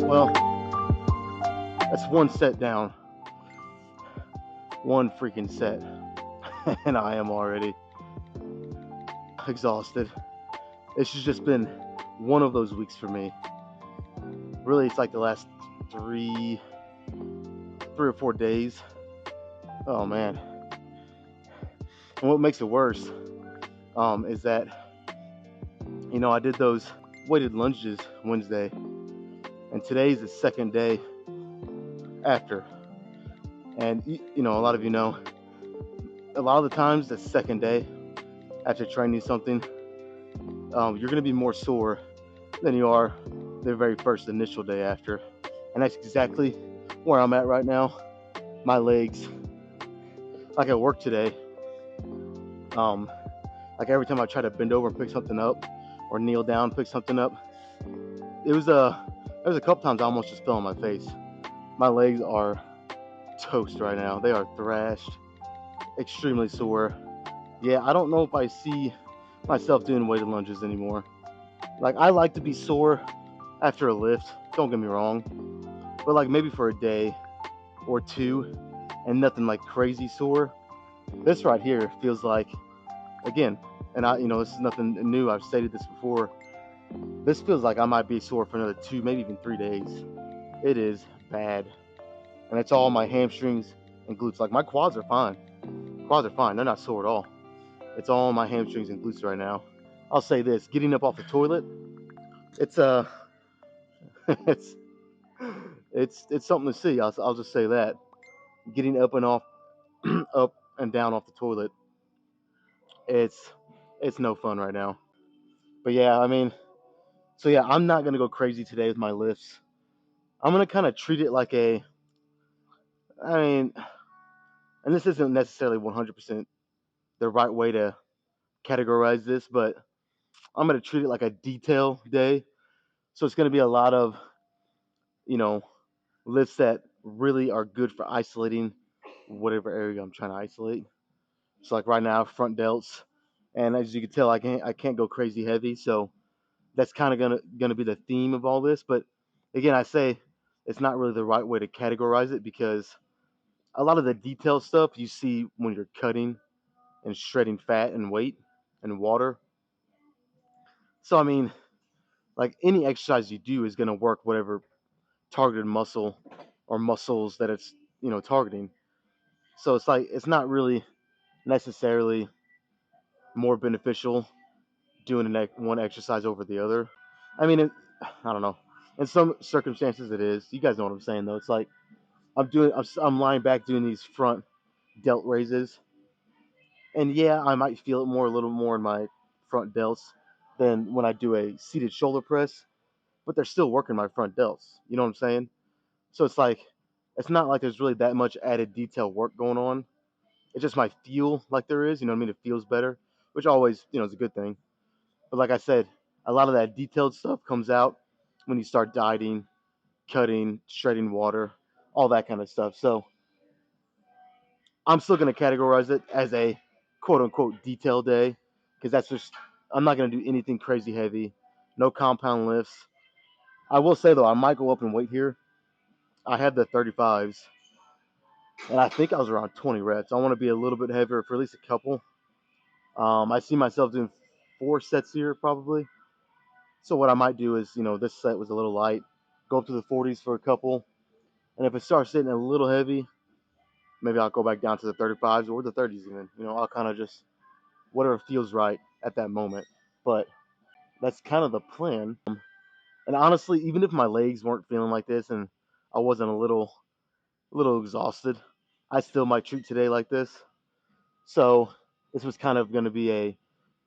Well, that's one set down. One freaking set. And I am already exhausted. This has just been one of those weeks for me. Really, it's like the last three or 4 days. Oh man. And what makes it worse is that, I did those weighted lunges Wednesday, and today's the second day after. And a lot of a lot of the times the second day after training something, you're gonna be more sore than you are the very first initial day after. And that's exactly where I'm at right now. My legs, like at work today, like every time I try to bend over and pick something up or kneel down, pick something up, there was a couple times I almost just fell on my face. My legs are toast right now. They are thrashed, extremely sore. Yeah, I don't know if I see myself doing weighted lunges anymore. Like, I like to be sore after a lift, don't get me wrong, but like maybe for a day or two and nothing like crazy sore. This right here feels like, again, and this is nothing new, I've stated this before, this feels like I might be sore for another 2, maybe even 3 days. It is bad. And it's all my hamstrings and glutes. Like, my quads are fine. They're not sore at all. It's all my hamstrings and glutes right now. I'll say this: getting up off the toilet, it's it's it's something to see. I'll just say that. Getting up and off, up and down off the toilet, it's it's no fun right now. But yeah, I mean, so yeah, I'm not gonna go crazy today with my lifts. I'm gonna kind of treat it like I mean, and this isn't necessarily 100% the right way to categorize this, but I'm gonna treat it like a detail day. So it's gonna be a lot of, you know, lifts that really are good for isolating whatever area I'm trying to isolate. So like right now, front delts, and as you can tell, I can't go crazy heavy. So that's kind of gonna be the theme of all this. But again, I say it's not really the right way to categorize it, because a lot of the detailed stuff you see when you're cutting and shredding fat and weight and water. So I mean, like any exercise you do is gonna work whatever targeted muscle or muscles that it's targeting. So it's like it's not really necessarily more beneficial doing one exercise over the other. I mean, I don't know. In some circumstances, it is. You guys know what I'm saying, though. It's like I'm lying back doing these front delt raises, and yeah, I might feel it a little more in my front delts than when I do a seated shoulder press, but they're still working my front delts. You know what I'm saying? So it's like it's not like there's really that much added detail work going on. It just might feel like there is. You know what I mean? It feels better, which always is a good thing. But like I said, a lot of that detailed stuff comes out when you start dieting, cutting, shredding water, all that kind of stuff. So I'm still going to categorize it as a quote unquote detail day, because that's just, I'm not going to do anything crazy heavy, no compound lifts. I will say though, I might go up in weight here. I have the 35s, and I think I was around 20 reps. I want to be a little bit heavier for at least a couple. I see myself doing 4 sets here probably. So what I might do is, this set was a little light, go up to the 40s for a couple, and if it starts sitting a little heavy, maybe I'll go back down to the 35s or the 30s even. I'll kind of just whatever feels right at that moment. But that's kind of the plan. And honestly, even if my legs weren't feeling like this and I wasn't a little exhausted, I still might treat today like this. So this was kind of going to be a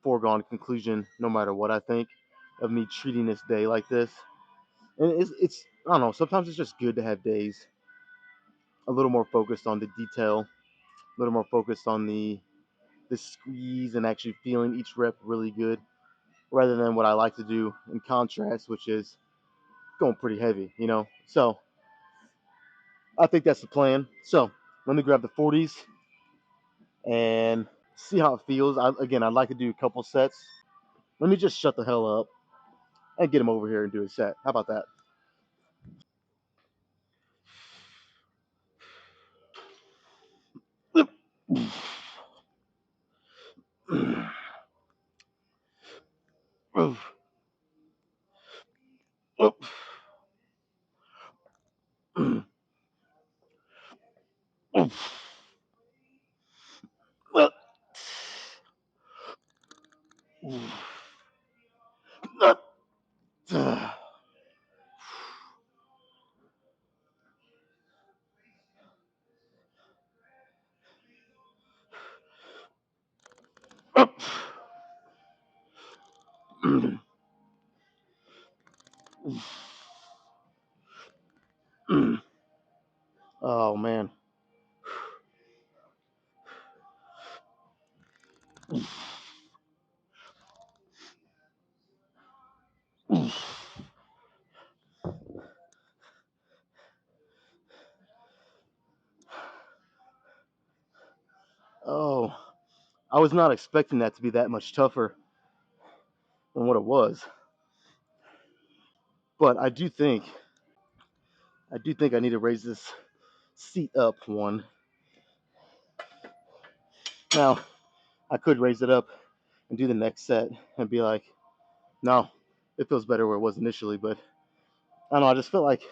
foregone conclusion, no matter what I think, of me treating this day like this. And it's I don't know. Sometimes it's just good to have days a little more focused on the detail, a little more focused on the squeeze and actually feeling each rep really good, rather than what I like to do in contrast, which is going pretty heavy. So I think that's the plan. So let me grab the 40s and see how it feels. Again, I'd like to do a couple sets. Let me just shut the hell up and get him over here and do a set. How about that? Oh man. Oh, I was not expecting that to be that much tougher than what it was. But I do think I need to raise this seat up one. Now, I could raise it up and do the next set and be like, no, it feels better where it was initially. But I don't know, I just felt like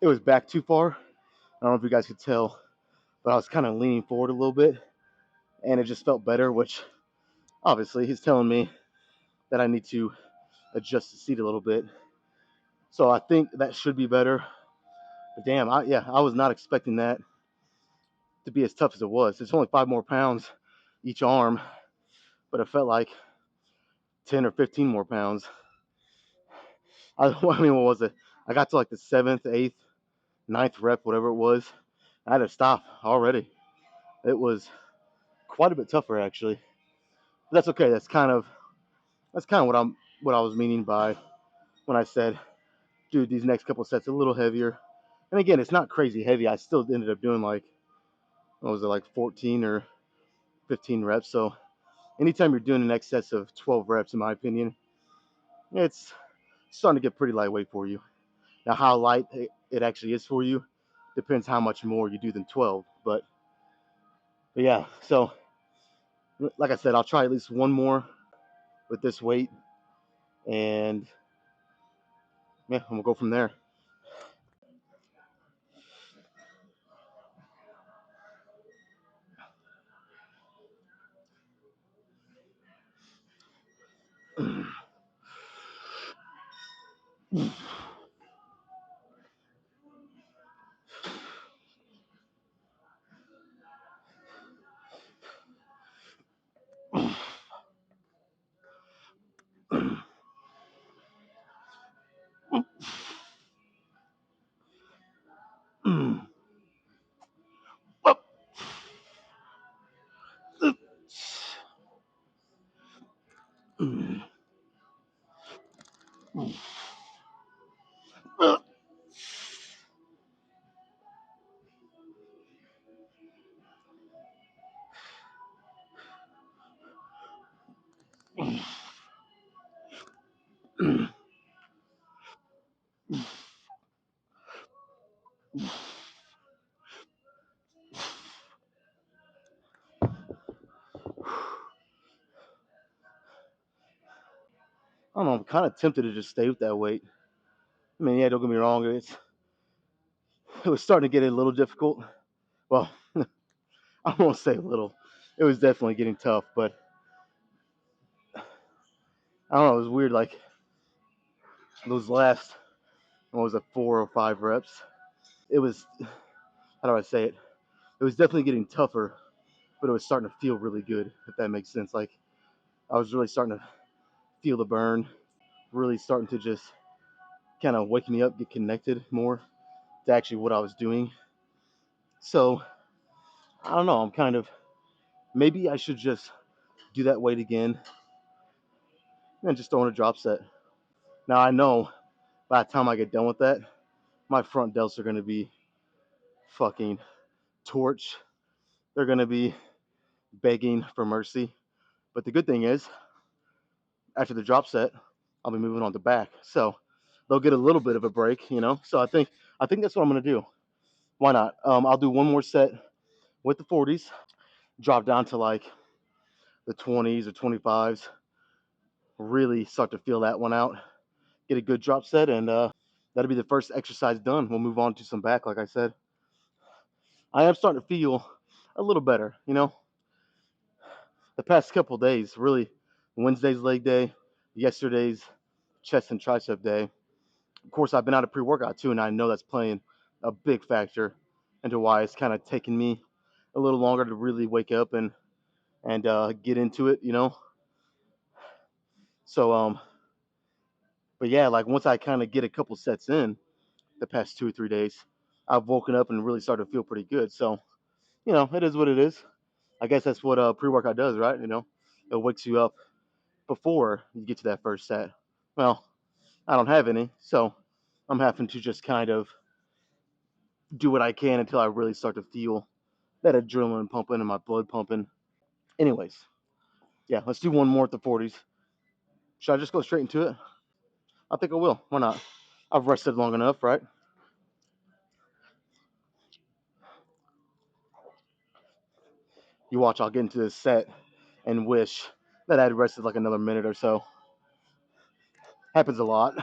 it was back too far. I don't know if you guys could tell, but I was kind of leaning forward a little bit and it just felt better, which obviously he's telling me that I need to adjust the seat a little bit. So I think that should be better. But damn, I was not expecting that to be as tough as it was. It's only 5 more pounds each arm, but it felt like 10 or 15 more pounds. I mean, what was it? I got to like the seventh, eighth, ninth rep, whatever it was. I had to stop already. It was quite a bit tougher actually. But that's okay. That's kind of what I was meaning by when I said, dude, these next couple sets a little heavier. And again, it's not crazy heavy. I still ended up doing like, what was it, like 14 or 15 reps. So anytime you're doing an excess of 12 reps, in my opinion, it's starting to get pretty lightweight for you. Now, how light it actually is for you depends how much more you do than 12. But yeah, so like I said, I'll try at least one more with this weight, and yeah, I'm gonna go from there. I don't know, I'm kind of tempted to just stay with that weight. I mean, yeah, don't get me wrong, it was starting to get a little difficult. Well, I won't say little. It was definitely getting tough, but I don't know, it was weird. Like those last, what was it, 4 or 5 reps? It was, how do I say it? It was definitely getting tougher, but it was starting to feel really good, if that makes sense. Like I was really starting to feel the burn, really starting to just kind of wake me up, get connected more to actually what I was doing. So I don't know. I'm kind of, maybe I should just do that weight again and just throw in a drop set. Now I know by the time I get done with that, my front delts are going to be fucking torch. They're going to be begging for mercy. But the good thing is, after the drop set, I'll be moving on to back. So they'll get a little bit of a break, you know. So I think that's what I'm going to do. Why not? I'll do one more set with the 40s, drop down to like the 20s or 25s, really start to feel that one out, get a good drop set, and that'll be the first exercise done. We'll move on to some back, like I said. I am starting to feel a little better, you know. The past couple of days, really, Wednesday's leg day, yesterday's chest and tricep day. Of course, I've been out of pre-workout too, and I know that's playing a big factor into why it's kind of taken me a little longer to really wake up and get into it, you know. So but yeah, like once I kind of get a couple sets in the past 2 or 3 days, I've woken up and really started to feel pretty good. So you know, it is what it is. I guess that's what pre-workout does, right? You know, it wakes you up before you get to that first set. Well, I don't have any, so I'm having to just kind of do what I can until I really start to feel that adrenaline pumping and my blood pumping. Anyways, yeah, let's do one more at the 40s. Should I just go straight into it? I think I will. Why not? I've rested long enough, right? You watch, I'll get into this set and wish that I'd rested like another minute or so. Happens a lot.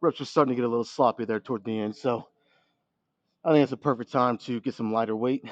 Reps are starting to get a little sloppy there toward the end, so I think it's a perfect time to get some lighter weight.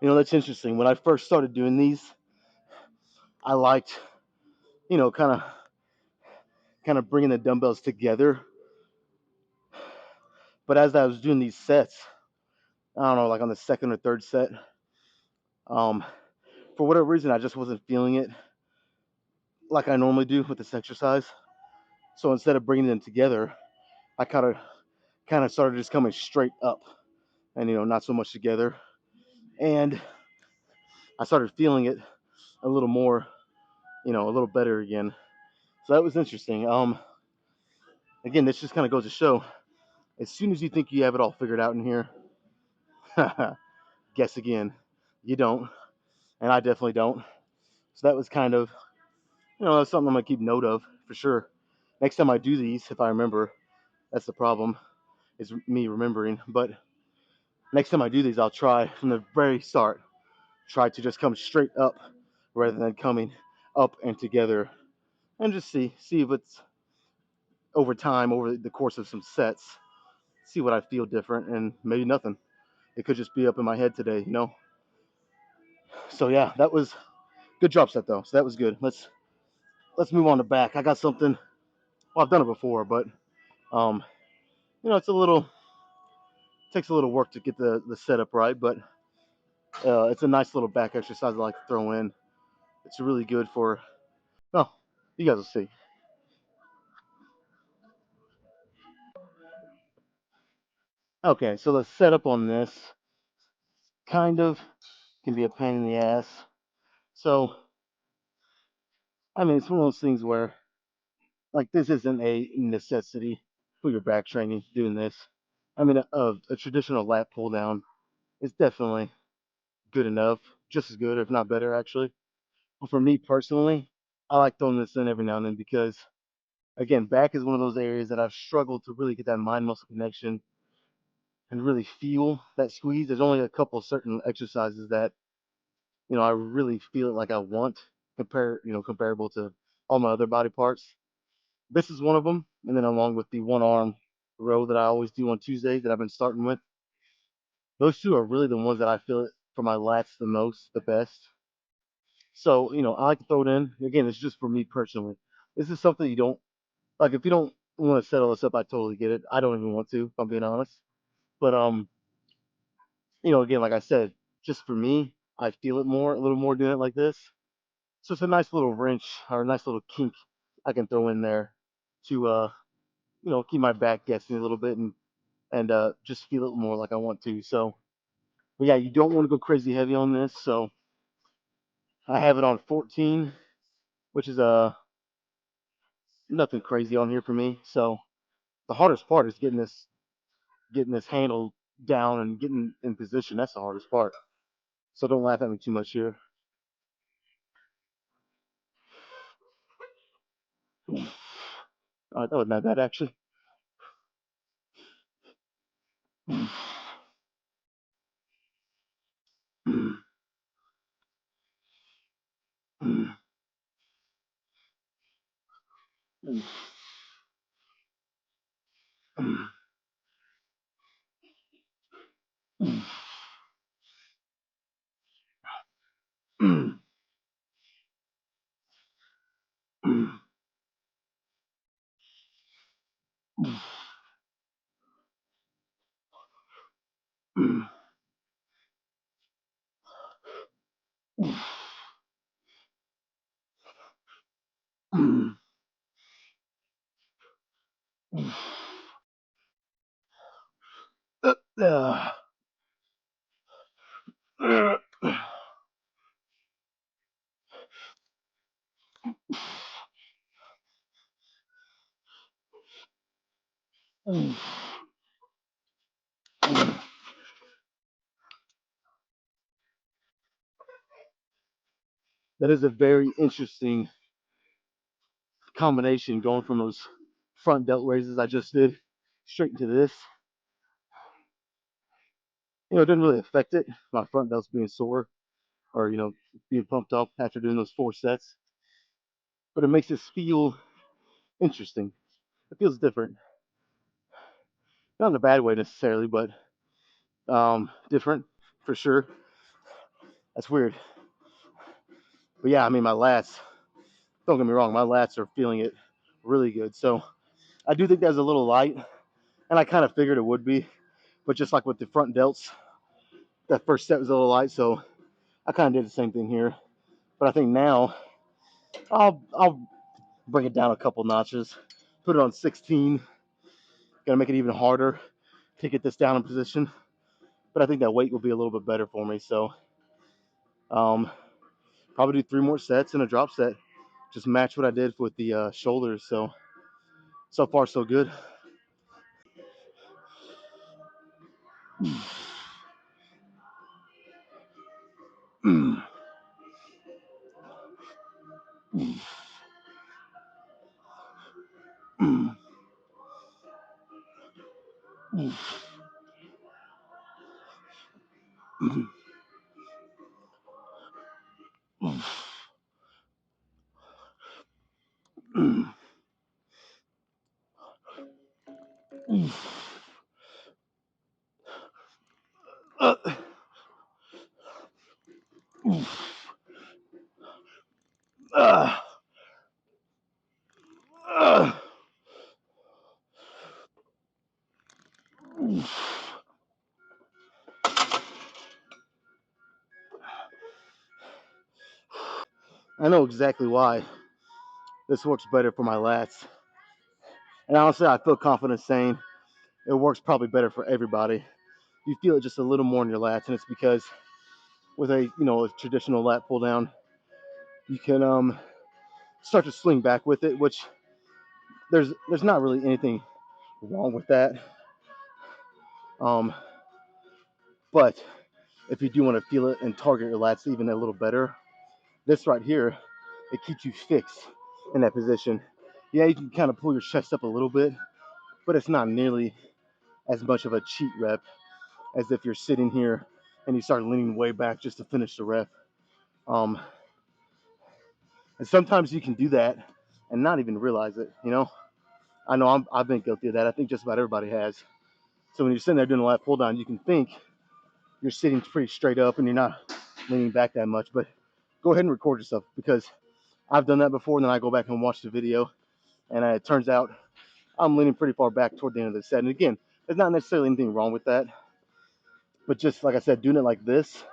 You know, that's interesting. When I first started doing these, I liked, you know, kind of bringing the dumbbells together. But as I was doing these sets, I don't know, like on the second or third set, um, for whatever reason, I just wasn't feeling it like I normally do with this exercise. So instead of bringing them together, I kind of started just coming straight up, and you know, not so much together. And I started feeling it a little more, you know, a little better again. So that was interesting. Again, this just kind of goes to show As soon as you think you have it all figured out in here, guess again. You don't, and I definitely don't. So that was kind of, that's something I'm gonna keep note of for sure. Next time I do these, if I remember, that's the problem, is me remembering. But next time I do these, I'll try from the very start. Try to just come straight up rather than coming up and together, and just see if it's over time, over the course of some sets, see what I feel different, and maybe nothing. It could just be up in my head today. So yeah, that was good drop set though. So that was good. Let's move on to back. I got something. Well, I've done it before, but um, it's a little takes a little work to get the setup right, but it's a nice little back exercise I like to throw in. It's really good for. Oh, you guys will see. Okay, so the setup on this kind of can be a pain in the ass. So I mean, it's one of those things where like this isn't a necessity for your back training doing this. I mean, a traditional lat pull down is definitely good enough, just as good, if not better, actually. But for me personally, I like throwing this in every now and then because, again, back is one of those areas that I've struggled to really get that mind muscle connection and really feel that squeeze. There's only a couple certain exercises that, I really feel it like I want, comparable to all my other body parts. This is one of them, and then along with the one arm row that I always do on Tuesdays that I've been starting with. Those two are really the ones that I feel it for my lats the most, the best. So, I like to throw it in. Again, it's just for me personally. This is something you don't like. If you don't want to settle this up, I totally get it. I don't even want to, if I'm being honest. But again, like I said, just for me, I feel it more, a little more doing it like this. So it's a nice little wrench or a nice little kink I can throw in there to keep my back guessing a little bit and just feel it more like I want to. So, but yeah, you don't want to go crazy heavy on this. So I have it on 14, which is nothing crazy on here for me. So the hardest part is getting this handle down and getting in position. That's the hardest part. So don't laugh at me too much here. All right, that wasn't that bad actually. That is a very interesting combination going from those front delt raises I just did straight into this. It didn't really affect it. My front delt's being sore or, being pumped up after doing those 4 sets. But it makes this feel interesting. It feels different. Not in a bad way necessarily, but different for sure. That's weird. But yeah, I mean, my lats, don't get me wrong, my lats are feeling it really good. So I do think that's a little light, and I kind of figured it would be. But just like with the front delts, that first set was a little light, so I kind of did the same thing here. But I think now I'll bring it down a couple notches, put it on 16. Gonna make it even harder to get this down in position. But I think that weight will be a little bit better for me. So um, probably do 3 more sets and a drop set. Just match what I did with the shoulders. So far so good. I know exactly why this works better for my lats. And honestly, I feel confident saying it works probably better for everybody. You feel it just a little more in your lats, and it's because with a traditional lat pull down, you can start to swing back with it, which there's not really anything wrong with that. Um, but if you do want to feel it and target your lats even a little better, this right here, it keeps you fixed in that position. Yeah, you can kind of pull your chest up a little bit, but it's not nearly as much of a cheat rep as if you're sitting here and you start leaning way back just to finish the rep. Um, and sometimes you can do that and not even realize it. I know I've been guilty of that. I think just about everybody has. So when you're sitting there doing a lat pull down, you can think you're sitting pretty straight up and you're not leaning back that much. But go ahead and record yourself, because I've done that before, and then I go back and watch the video, and it turns out I'm leaning pretty far back toward the end of the set. And again, there's not necessarily anything wrong with that, but just like I said, doing it like this,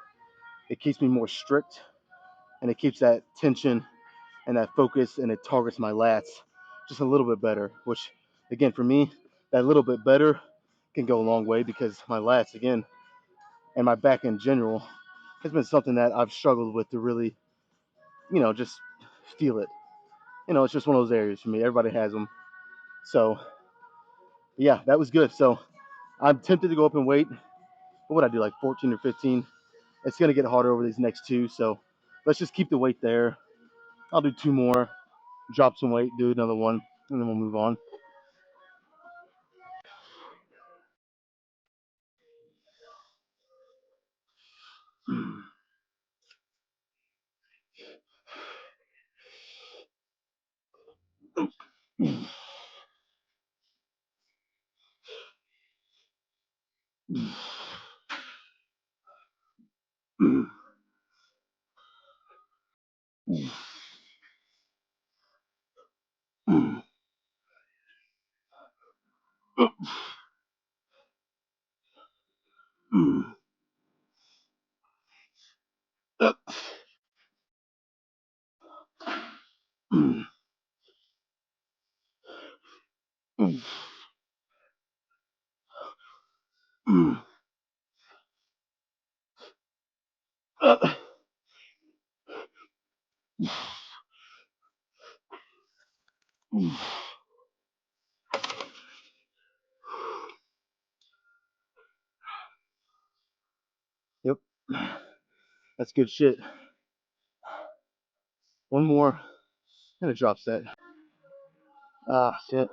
it keeps me more strict, and it keeps that tension and that focus, and it targets my lats just a little bit better, which again, for me, that little bit better can go a long way, because my lats, again, and my back in general, has been something that I've struggled with to really, just feel it. It's just one of those areas for me. Everybody has them. So, yeah, that was good. So, I'm tempted to go up and weight. What would I do, like 14 or 15? It's going to get harder over these next two. So, let's just keep the weight there. I'll do two more, drop some weight, do another one, and then we'll move on. Yep, that's good shit. One more, and a drop set. Ah, shit.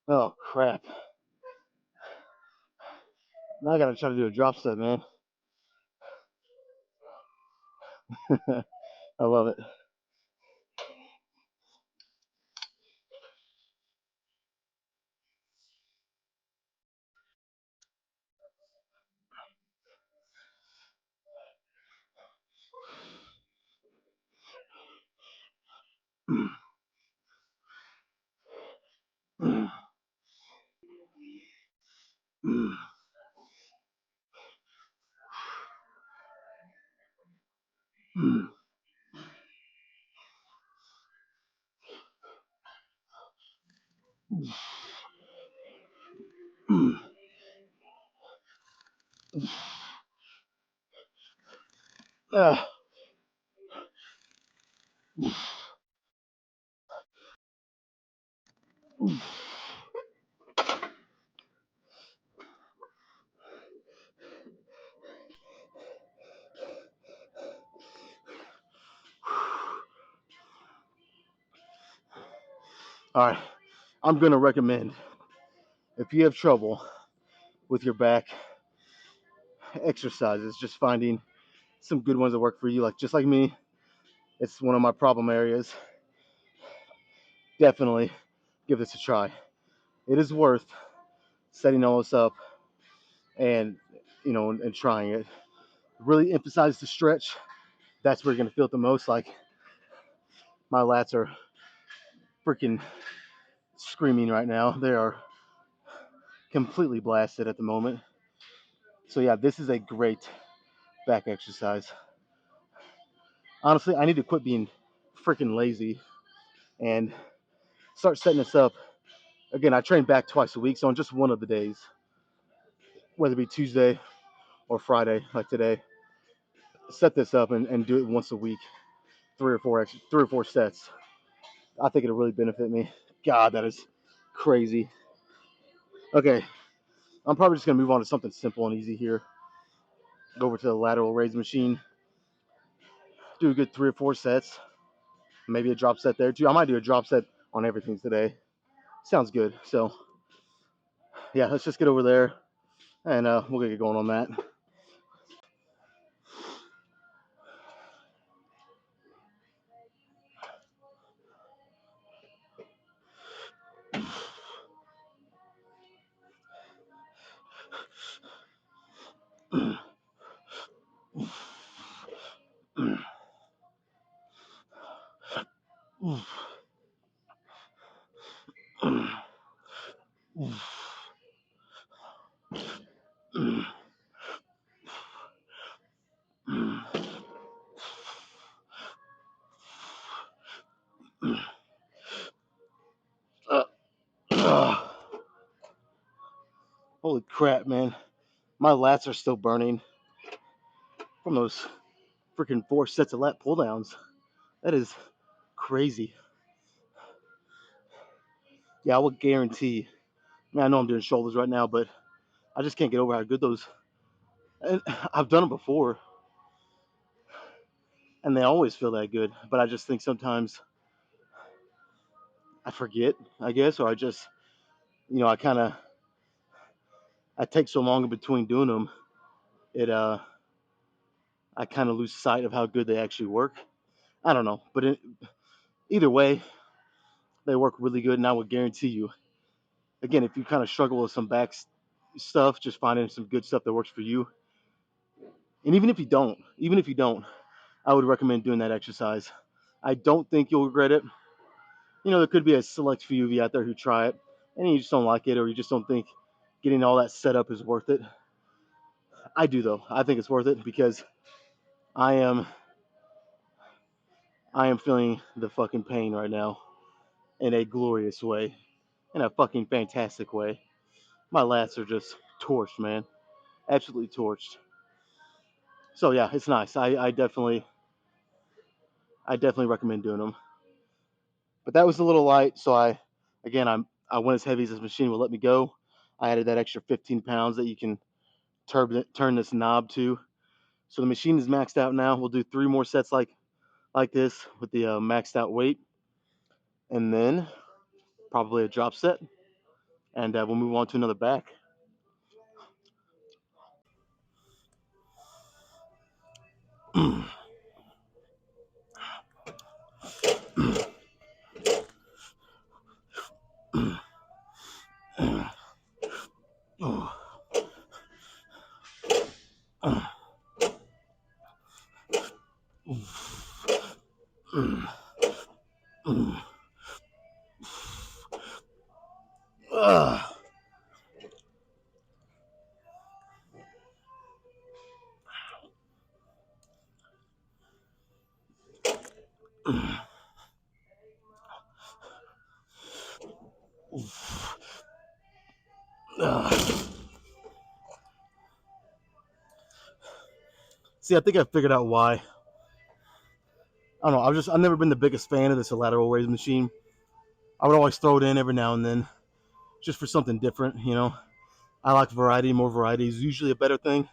Oh, crap. Now I gotta try to do a drop set, man. I love it. All right, I'm gonna recommend if you have trouble with your back exercises, just finding some good ones that work for you. Like just like me, it's one of my problem areas. Definitely give this a try. It is worth setting all this up and and trying it. Really emphasize the stretch. That's where you're gonna feel it the most. Like my lats are freaking screaming right now. They are completely blasted at the moment. So yeah, this is a great back exercise. Honestly, I need to quit being freaking lazy and start setting this up. Again, I train back twice a week, so on just one of the days, whether it be Tuesday or Friday, like today, set this up and do it once a week, three or four sets. I think it'll really benefit me. God, that is crazy. Okay, I'm probably just gonna move on to something simple and easy here. Go over to the lateral raise machine, do a good 3 or 4 sets, maybe a drop set there too. I might do a drop set on everything today. Sounds good. So yeah, let's just get over there and we'll get going on that. Holy crap, man. My lats are still burning from those freaking 4 sets of lat pull downs. That is crazy. Yeah, I will guarantee. I know I'm doing shoulders right now, but I just can't get over how good those. And I've done them before, and they always feel that good. But I just think sometimes I forget, I guess, or I just, I kind of, I take so long in between doing them, I kind of lose sight of how good they actually work. I don't know, but either way, they work really good, and I would guarantee you. Again, if you kind of struggle with some back stuff, just finding some good stuff that works for you. And even if you don't, I would recommend doing that exercise. I don't think you'll regret it. There could be a select few of you out there who try it and you just don't like it, or you just don't think getting all that set up is worth it. I do though. I think it's worth it because I am I am feeling the fucking pain right now in a glorious way, in a fucking fantastic way. My lats are just torched, man. Absolutely torched. So yeah, it's nice. I definitely recommend doing them. But that was a little light, so I went as heavy as this machine will let me go. I added that extra 15 pounds that you can turn this knob to. So the machine is maxed out now. We'll do 3 more sets like this with the maxed out weight, and then probably a drop set, and we'll move on to another back. See, I think I figured out why. I don't know. I've never been the biggest fan of this lateral raise machine. I would always throw it in every now and then, just for something different. I like variety. More variety is usually a better thing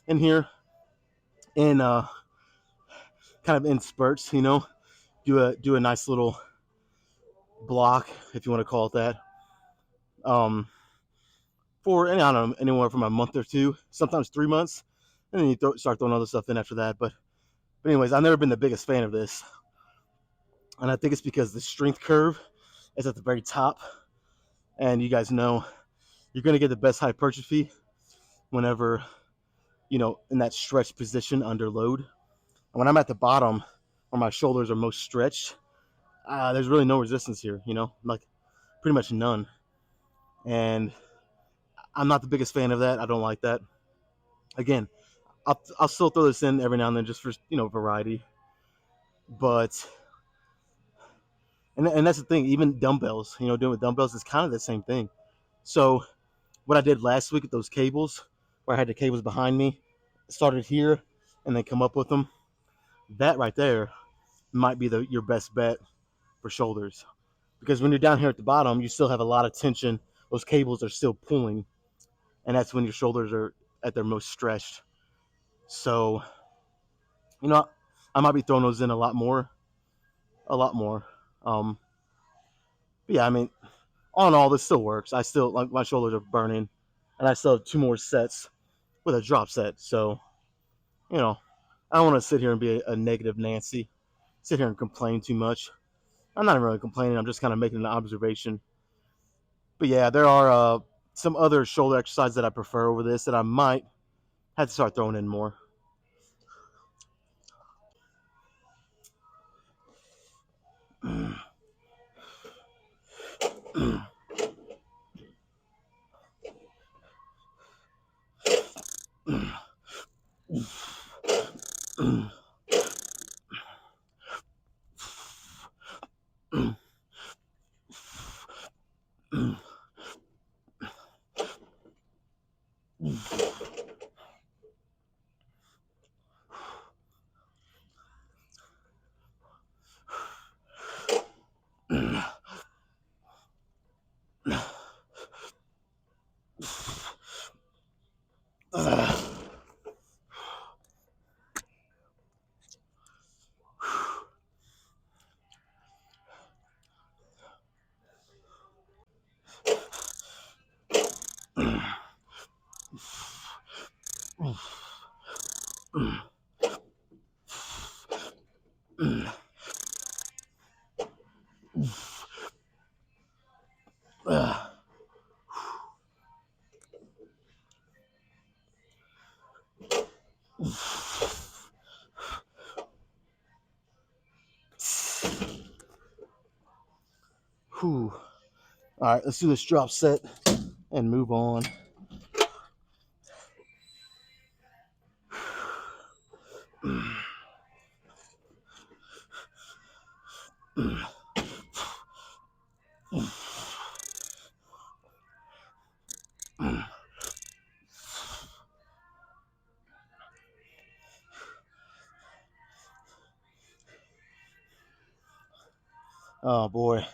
in here. And kind of in spurts. Do a nice little block, if you want to call it that. Um, for I don't know, anywhere from a month or two, sometimes 3 months, and then you start throwing other stuff in after that. But anyways, I've never been the biggest fan of this, and I think it's because the strength curve is at the very top, and you guys know you're going to get the best hypertrophy whenever in that stretched position under load. And when I'm at the bottom, where my shoulders are most stretched, there's really no resistance here. Like pretty much none, and I'm not the biggest fan of that. I don't like that. Again, I'll still throw this in every now and then just for variety, but and that's the thing. Even dumbbells, doing with dumbbells is kind of the same thing. So what I did last week with those cables, where I had the cables behind me, started here and then come up with them. That right there might be your best bet for shoulders, because when you're down here at the bottom, you still have a lot of tension. Those cables are still pulling, and that's when your shoulders are at their most stretched. So you know, I might be throwing those in a lot more, a lot more. Um, but yeah, I mean, all in all, this still works. I still like my shoulders are burning, and I still have 2 more sets with a drop set. So you know, I don't want to sit here and be a negative Nancy, sit here and complain too much. I'm not even really complaining. I'm just kind of making an observation. But yeah, there are some other shoulder exercises that I prefer over this that I might have to start throwing in more. Whew. All right, let's do this drop set and move on. Oh boy.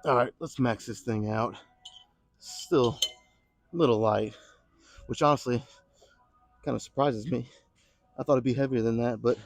All right, let's max this thing out. Still a little light, which honestly kind of surprises me. I thought it'd be heavier than that, but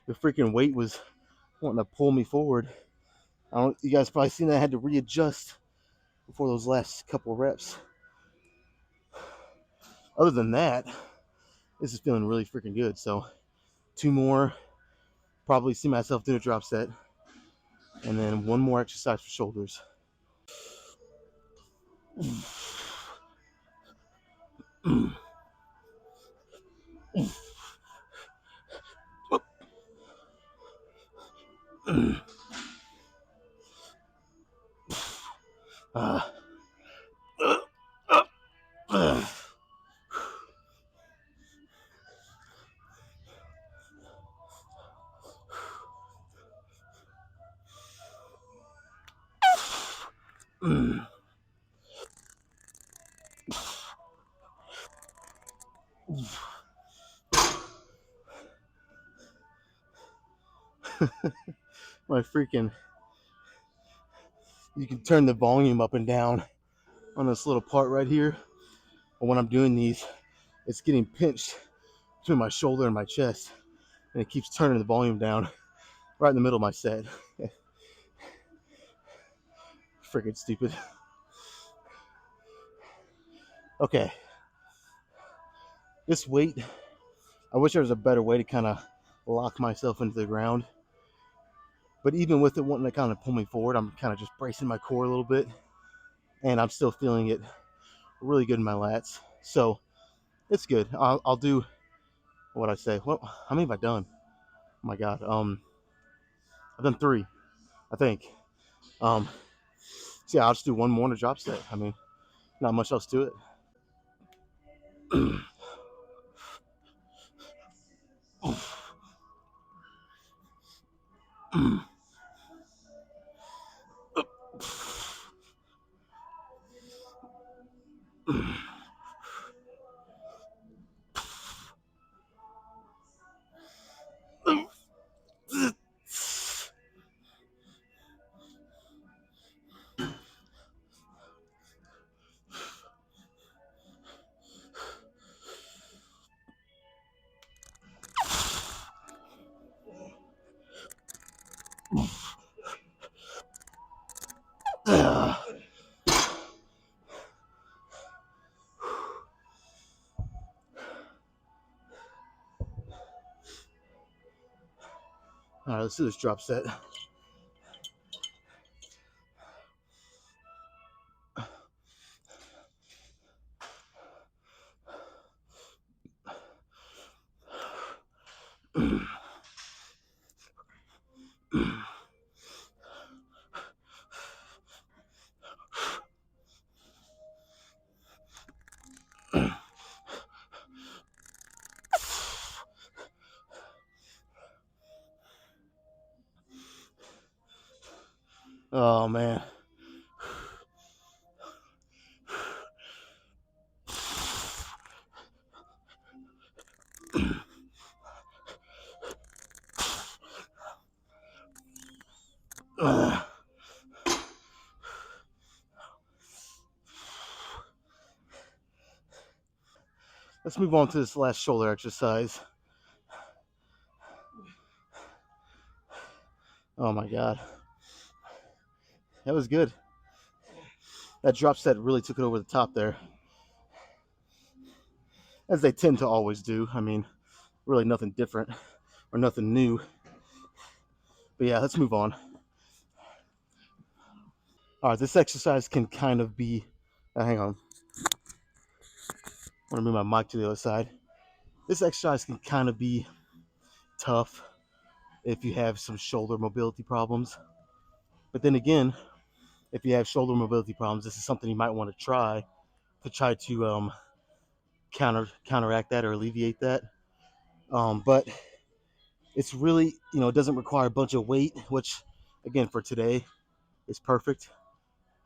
the freaking weight was wanting to pull me forward. I don't. You guys probably seen that I had to readjust before those last couple of reps. Other than that, this is feeling really freaking good. So 2 more, probably see myself do a drop set, and then 1 more exercise for shoulders. Uh, my freaking, you can turn the volume up and down on this little part right here. And when I'm doing these, it's getting pinched between my shoulder and my chest, and it keeps turning the volume down right in the middle of my set. Freaking stupid. Okay, this weight, I wish there was a better way to kind of lock myself into the ground. But even with it wanting to kind of pull me forward, I'm kind of just bracing my core a little bit, and I'm still feeling it really good in my lats. So it's good. I'll do what I say. Well, how many have I done? Oh my God. I've done 3, I think. So yeah, I'll just do 1 more in a drop set. I mean, not much else to it. All right, let's do this drop set. Oh man, Let's move on to this last shoulder exercise. Oh my God. That was good. That drop set really took it over the top there, as they tend to always do. I mean, really nothing different or nothing new. But yeah, let's move on. All right, this exercise can kind of be. Hang on. I want to move my mic to the other side. This exercise can kind of be tough if you have some shoulder mobility problems. But then again, if you have shoulder mobility problems, this is something you might want to try to counteract that or alleviate that. But it's really, it doesn't require a bunch of weight, which again for today is perfect.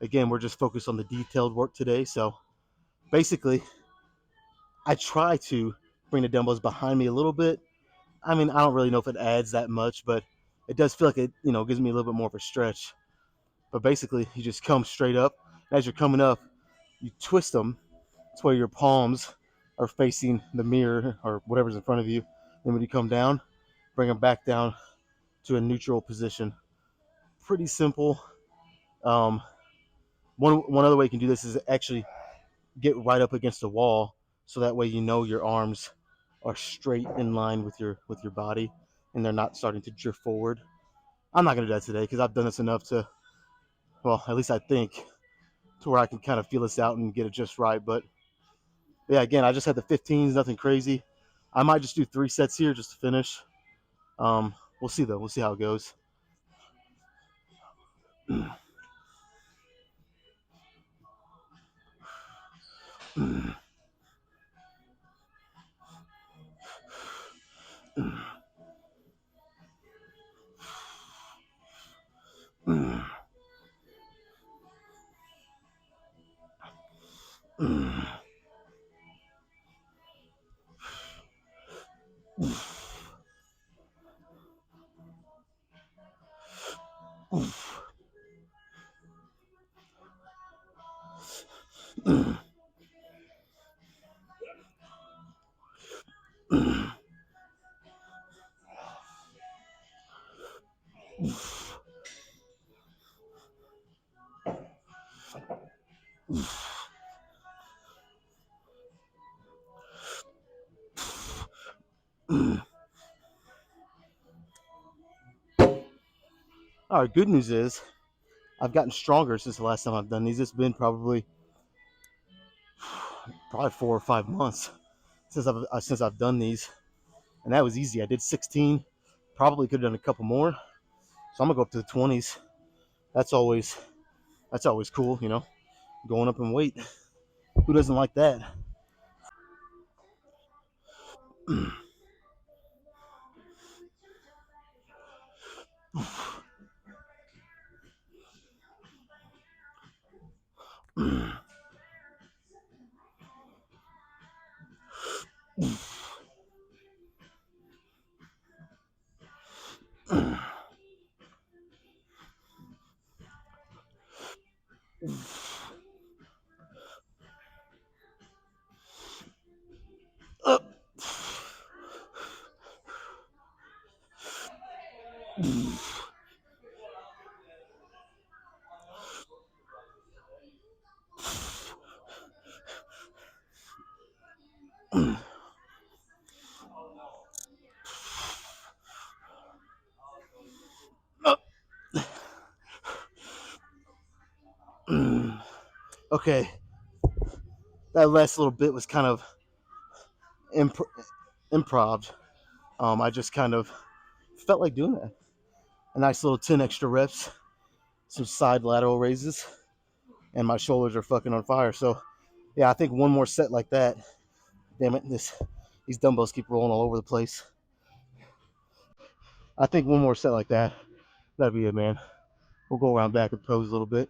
Again, we're just focused on the detailed work today. So basically, I try to bring the dumbbells behind me a little bit. I mean, I don't really know if it adds that much, but it does feel like it, gives me a little bit more of a stretch. But basically, you just come straight up. As you're coming up, you twist them to where your palms are facing the mirror or whatever's in front of you. Then when you come down, bring them back down to a neutral position. Pretty simple. Um, one other way you can do this is actually get right up against the wall, so that way your arms are straight in line with your body, and they're not starting to drift forward. I'm not gonna do that today because I've done this enough to, well, at least I think, to where I can kind of feel this out and get it just right. But yeah, again, I just had the 15s, nothing crazy. I might just do 3 sets here just to finish. We'll see though. We'll see how it goes. All right, good news is I've gotten stronger since the last time I've done these. It's been probably 4 or 5 months since I've done these, and that was easy. I did 16. Probably could have done a couple more, so I'm gonna go up to the 20s. That's always cool, going up in weight. Who doesn't like that? Okay, that last little bit was kind of imp- improv. I just kind of felt like doing that. A nice little 10 extra reps, some side lateral raises, and my shoulders are fucking on fire. So yeah, I think one more set like that. Damn it, these dumbbells keep rolling all over the place. I think one more set like that, that'd be it, man. We'll go around back and pose a little bit.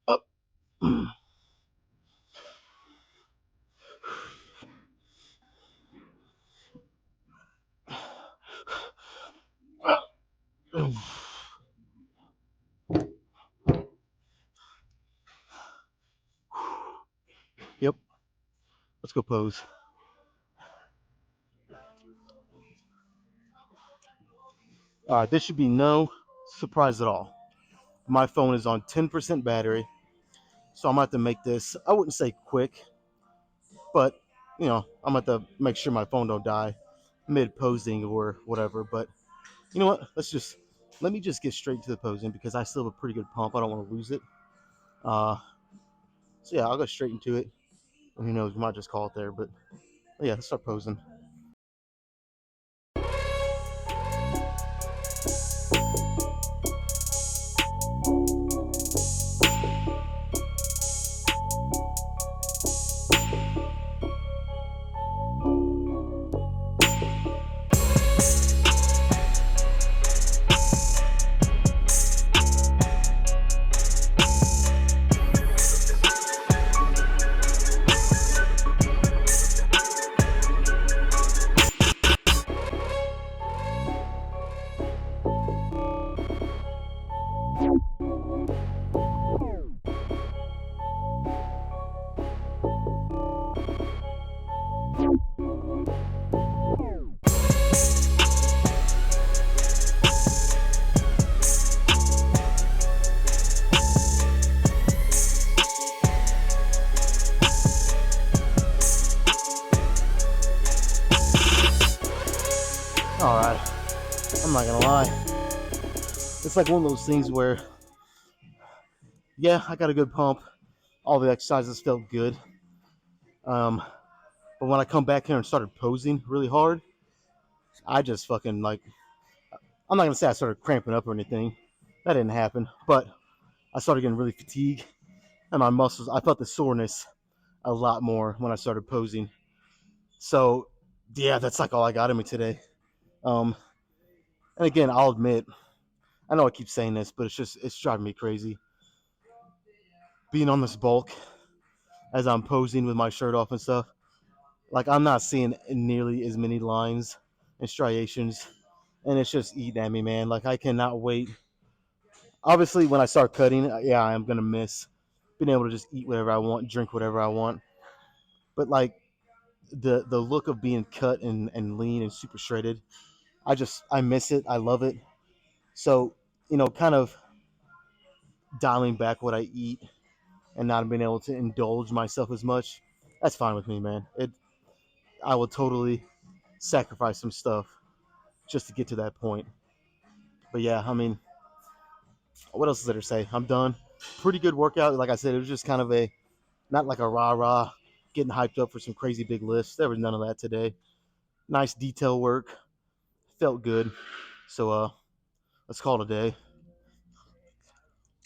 Up. Yep. Let's go pose. All right, this should be no surprise at all. My phone is on 10% battery, so I'm gonna have to make this. I wouldn't say quick, but I'm gonna have to make sure my phone don't die mid posing or whatever. But you know what? Let me just get straight to the posing because I still have a pretty good pump. I don't want to lose it. Uh, so yeah, I'll go straight into it. And who knows? We might just call it there. But yeah, let's start posing. All right, I'm not gonna lie. It's like one of those things where, yeah, I got a good pump. All the exercises felt good. Um, but when I come back here and started posing really hard, I just fucking like. I'm not gonna say I started cramping up or anything. That didn't happen. But I started getting really fatigued, and my muscles. I felt the soreness a lot more when I started posing. So yeah, that's like all I got in me today. Um, and again, I'll admit, I know I keep saying this, but it's driving me crazy. Being on this bulk as I'm posing with my shirt off and stuff, like I'm not seeing nearly as many lines and striations, and it's just eating at me, man. Like I cannot wait. Obviously, when I start cutting, yeah, I am gonna miss being able to just eat whatever I want, drink whatever I want. But like the look of being cut and lean and super shredded, I miss it. I love it. So kind of dialing back what I eat and not being able to indulge myself as much, that's fine with me, man. I will totally sacrifice some stuff just to get to that point. But yeah, I mean, what else is there to say? I'm done. Pretty good workout. Like I said, it was just kind of a not like a rah rah, getting hyped up for some crazy big lifts. There was none of that today. Nice detail work. Felt good. So let's call it a day.